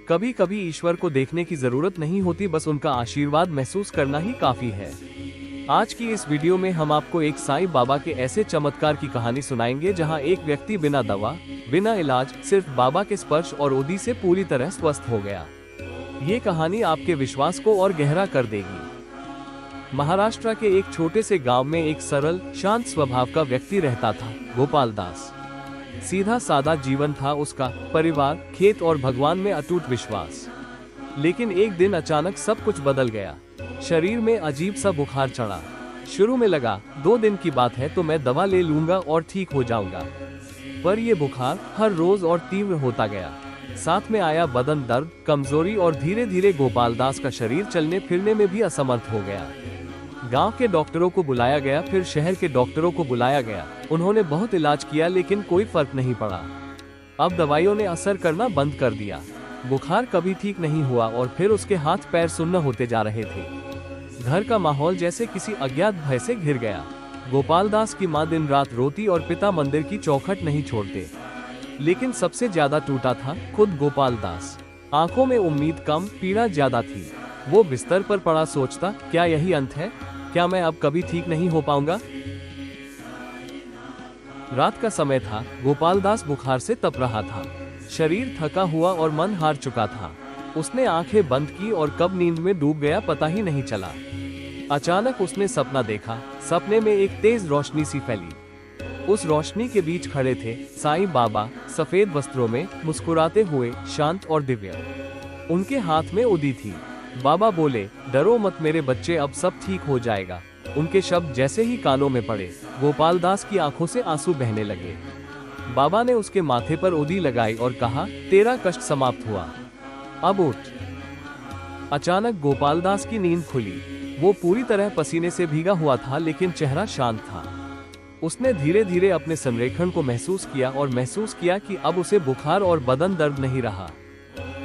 कभी कभी ईश्वर को देखने की जरूरत नहीं होती, बस उनका आशीर्वाद महसूस करना ही काफी है। आज की इस वीडियो में हम आपको एक साईं बाबा के ऐसे चमत्कार की कहानी सुनाएंगे जहां एक व्यक्ति बिना दवा, बिना इलाज, सिर्फ बाबा के स्पर्श और उदी से पूरी तरह स्वस्थ हो गया। ये कहानी आपके विश्वास को और गहरा कर देगी। महाराष्ट्र के एक छोटे से गांव में एक सरल, शांत स्वभाव का व्यक्ति रहता था, गोपाल दास। सीधा सादा जीवन था उसका, परिवार, खेत और भगवान में अटूट विश्वास। लेकिन एक दिन अचानक सब कुछ बदल गया। शरीर में अजीब सा बुखार चढ़ा। शुरू में लगा 2 दिन की बात है तो मैं दवा ले लूंगा और ठीक हो जाऊंगा, पर यह बुखार हर रोज और तीव्र होता गया। साथ में आया बदन दर्द, कमजोरी और धीरे धीरे गोपाल दास का शरीर चलने फिरने में भी असमर्थ हो गया। गांव के डॉक्टरों को बुलाया गया, फिर शहर के डॉक्टरों को बुलाया गया। उन्होंने बहुत इलाज किया लेकिन कोई फर्क नहीं पड़ा। अब दवाइयों ने असर करना बंद कर दिया। बुखार कभी ठीक नहीं हुआ और फिर उसके हाथ पैर सुन्न होते जा रहे थे। घर का माहौल जैसे किसी अज्ञात भय से घिर गया। गोपाल दास की माँ दिन रात रोती और पिता मंदिर की चौखट नहीं छोड़ते। लेकिन सबसे ज्यादा टूटा था खुद गोपाल दास। आंखों में उम्मीद कम, पीड़ा ज्यादा थी। वो बिस्तर पर पड़ा सोचता, क्या यही अंत है? क्या मैं अब कभी ठीक नहीं हो पाऊंगा? रात का समय था। गोपाल दास बुखार से तप रहा था। शरीर थका हुआ और मन हार चुका था। उसने आंखें बंद की और कब नींद में डूब गया पता ही नहीं चला। अचानक उसने सपना देखा। सपने में एक तेज रोशनी सी फैली। उस रोशनी के बीच खड़े थे साईं बाबा, सफेद वस्त्रों में, मुस्कुराते हुए, शांत और दिव्य। उनके हाथ में उदी थी। बाबा बोले, डरो मत मेरे बच्चे, अब सब ठीक हो जाएगा। उनके शब्द जैसे ही कानों में पड़े, गोपाल दास की आंखों से आंसू बहने लगे। बाबा ने उसके माथे पर उदी लगाई और कहा, तेरा कष्ट समाप्त हुआ, अब उठ। अचानक गोपाल दास की नींद खुली। वो पूरी तरह पसीने से भीगा हुआ था लेकिन चेहरा शांत था। उसने धीरे धीरे अपने संरेखण को महसूस किया और महसूस किया कि अब उसे बुखार और बदन दर्द नहीं रहा।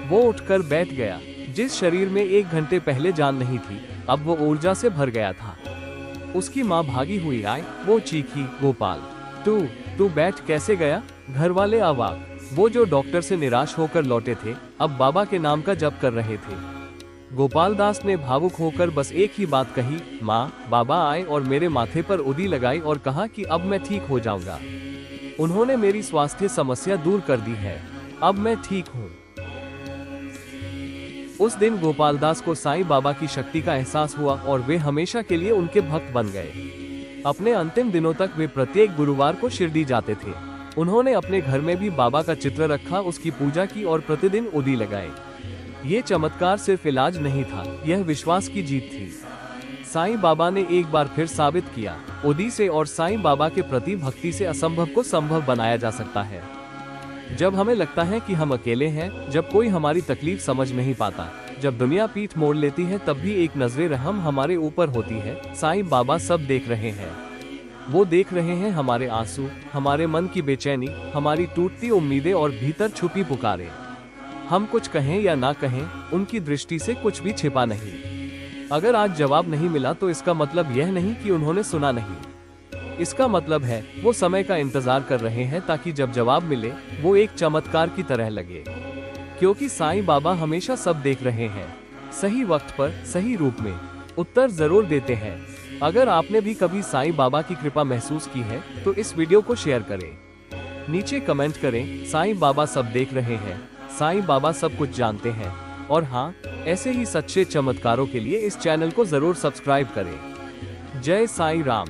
वो उठकर बैठ गया। जिस शरीर में 1 घंटे पहले जान नहीं थी, अब वो ऊर्जा से भर गया था। उसकी माँ भागी हुई आई। वो चीखी, गोपाल, तू बैठ कैसे गया? घर वाले अवाक। वो जो डॉक्टर से निराश होकर लौटे थे, अब बाबा के नाम का जप कर रहे थे। गोपाल दास ने भावुक होकर बस एक ही बात कही, माँ, बाबा आए और मेरे माथे पर उदी लगाई और कहा कि अब मैं ठीक हो जाऊंगा। उन्होंने मेरी स्वास्थ्य समस्या दूर कर दी है, अब मैं ठीक हूँ। उस दिन गोपाल दास को साईं बाबा की शक्ति का एहसास हुआ और वे हमेशा के लिए उनके भक्त बन गए। अपने अंतिम दिनों तक वे प्रत्येक गुरुवार को शिरडी जाते थे। उन्होंने अपने घर में भी बाबा का चित्र रखा, उसकी पूजा की और प्रतिदिन उदी लगाए। ये चमत्कार सिर्फ इलाज नहीं था, यह विश्वास की जीत थी। साईं बाबा ने एक बार फिर साबित किया, उदी से और साईं बाबा के प्रति भक्ति से असंभव को संभव बनाया जा सकता है। जब हमें लगता है कि हम अकेले हैं, जब कोई हमारी तकलीफ समझ नहीं पाता, जब दुनिया पीठ मोड़ लेती है, तब भी एक नजरे रहम हमारे ऊपर होती है। साईं बाबा सब देख रहे हैं। वो देख रहे हैं हमारे आंसू, हमारे मन की बेचैनी, हमारी टूटती उम्मीदें और भीतर छुपी पुकारें। हम कुछ कहें या ना कहें, उनकी दृष्टि से कुछ भी छिपा नहीं। अगर आज जवाब नहीं मिला तो इसका मतलब यह नहीं कि उन्होंने सुना नहीं। इसका मतलब है वो समय का इंतजार कर रहे हैं ताकि जब जवाब मिले वो एक चमत्कार की तरह लगे। क्योंकि साईं बाबा हमेशा सब देख रहे हैं, सही वक्त पर, सही रूप में उत्तर जरूर देते हैं। अगर आपने भी कभी साईं बाबा की कृपा महसूस की है तो इस वीडियो को शेयर करें, नीचे कमेंट करें, साईं बाबा सब देख रहे हैं, साईं बाबा सब कुछ जानते हैं। और हाँ, ऐसे ही सच्चे चमत्कारों के लिए इस चैनल को जरूर सब्सक्राइब करें। जय साईं राम।